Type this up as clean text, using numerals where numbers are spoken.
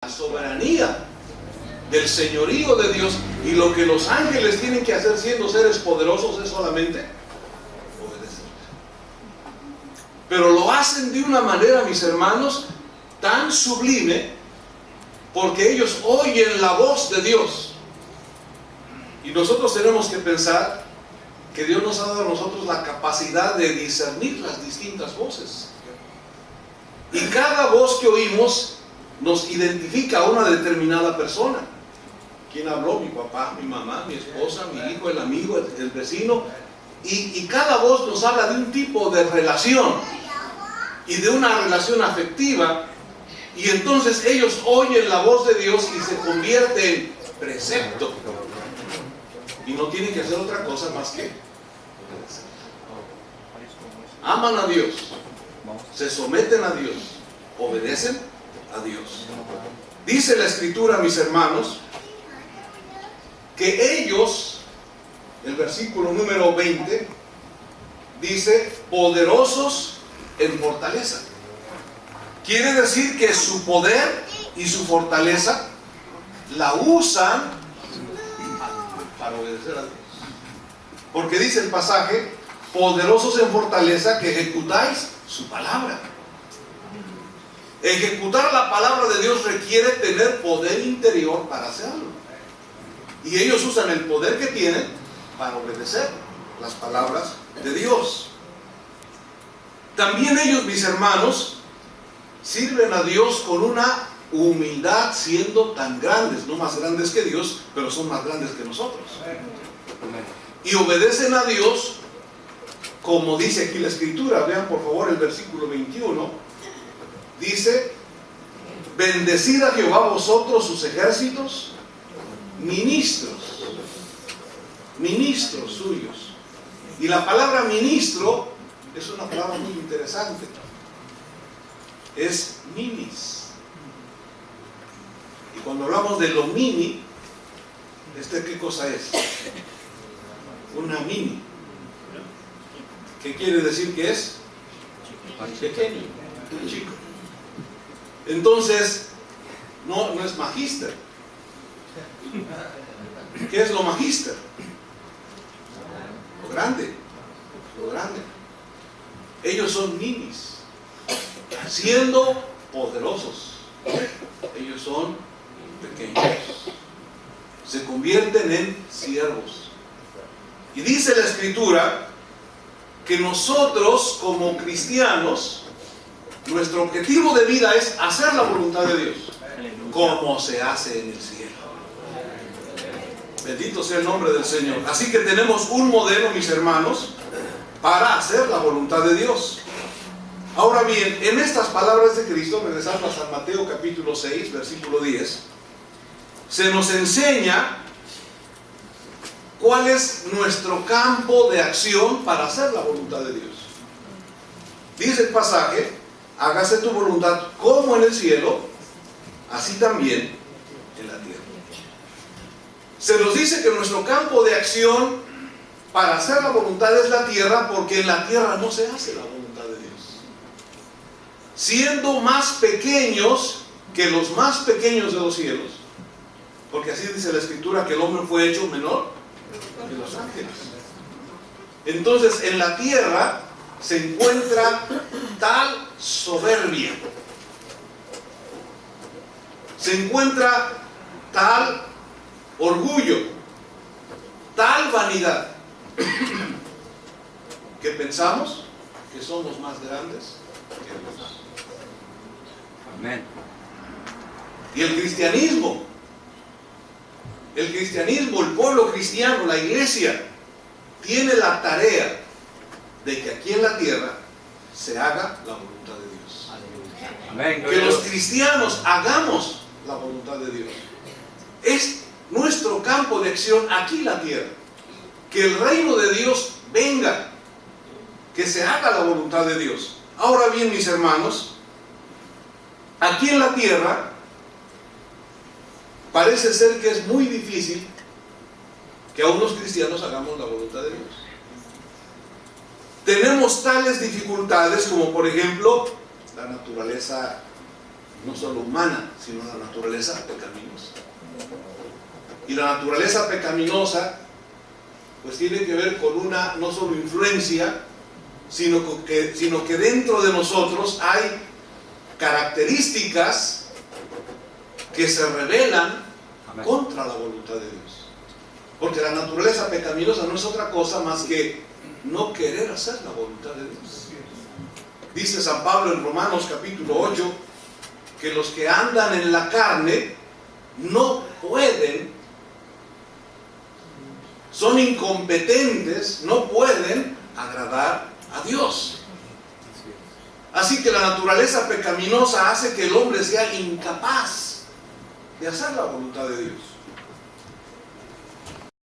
la soberanía del señorío de Dios, y lo que los ángeles tienen que hacer siendo seres poderosos es solamente obedecer. Pero lo hacen de una manera, mis hermanos, tan sublime, porque ellos oyen la voz de Dios. Y nosotros tenemos que pensar que Dios nos ha dado a nosotros la capacidad de discernir las distintas voces. Y cada voz que oímos nos identifica a una determinada persona. ¿Quién habló? Mi papá, mi mamá, mi esposa, mi hijo, el amigo, el vecino. Y cada voz nos habla de un tipo de relación y de una relación afectiva. Y entonces ellos oyen la voz de Dios y se convierte en precepto. Y no tienen que hacer otra cosa más que obedecer. Aman a Dios, se someten a Dios, obedecen a Dios. Dice la Escritura, mis hermanos, que ellos, el versículo número 20, dice, poderosos en fortaleza. Quiere decir que su poder y su fortaleza la usan para obedecer a Dios. Porque dice el pasaje, poderosos en fortaleza, que ejecutáis su palabra. Ejecutar la palabra de Dios requiere tener poder interior para hacerlo. Y ellos usan el poder que tienen para obedecer las palabras de Dios. También ellos, mis hermanos, sirven a Dios con una humildad, siendo tan grandes, no más grandes que Dios, pero son más grandes que nosotros. Y obedecen a Dios, como dice aquí la Escritura. Vean por favor el versículo 21. Dice, bendecid a Jehová vosotros sus ejércitos, ministros suyos. Y la palabra ministro es una palabra muy interesante. Es minis. Y cuando hablamos de lo mini, ¿qué cosa es? Una mini. ¿Qué quiere decir que es? Pequeño, chico. Entonces, no es magíster. ¿Qué es lo magíster? Lo grande. Lo grande. Ellos son minis, siendo poderosos. Ellos son pequeños. Se convierten en siervos. Y dice la Escritura que nosotros como cristianos, nuestro objetivo de vida es hacer la voluntad de Dios, como se hace en el cielo. Bendito sea el nombre del Señor. Así que tenemos un modelo, mis hermanos, para hacer la voluntad de Dios. Ahora bien, en estas palabras de Cristo, regresando a San Mateo capítulo 6, versículo 10, se nos enseña cuál es nuestro campo de acción para hacer la voluntad de Dios. Dice el pasaje, hágase tu voluntad como en el cielo, así también en la tierra. Se nos dice que nuestro campo de acción para hacer la voluntad es la tierra, porque en la tierra no se hace la voluntad de Dios. Siendo más pequeños que los más pequeños de los cielos, porque así dice la Escritura que el hombre fue hecho menor que los ángeles. Entonces en la tierra se encuentra tal soberbia, se encuentra tal orgullo, tal vanidad, que pensamos que somos más grandes que Dios. Amén. Y el cristianismo, el pueblo cristiano, la iglesia, tiene la tarea de que aquí en la tierra se haga la voluntad de Dios. Amén. Que los cristianos hagamos la voluntad de Dios. Es nuestro campo de acción aquí en la tierra. Que el reino de Dios venga, que se haga la voluntad de Dios. Ahora bien, mis hermanos, aquí en la tierra parece ser que es muy difícil que aún los cristianos hagamos la voluntad de Dios. Tenemos tales dificultades como, por ejemplo, la naturaleza no solo humana, sino la naturaleza pecaminosa. Y la naturaleza pecaminosa pues tiene que ver con una no solo influencia, sino que dentro de nosotros hay características que se rebelan contra la voluntad de Dios. Porque la naturaleza pecaminosa no es otra cosa más que no querer hacer la voluntad de Dios. Dice San Pablo en Romanos capítulo 8 que los que andan en la carne no pueden, son incompetentes, no pueden agradar a Dios. Así que la naturaleza pecaminosa hace que el hombre sea incapaz de hacer la voluntad de Dios.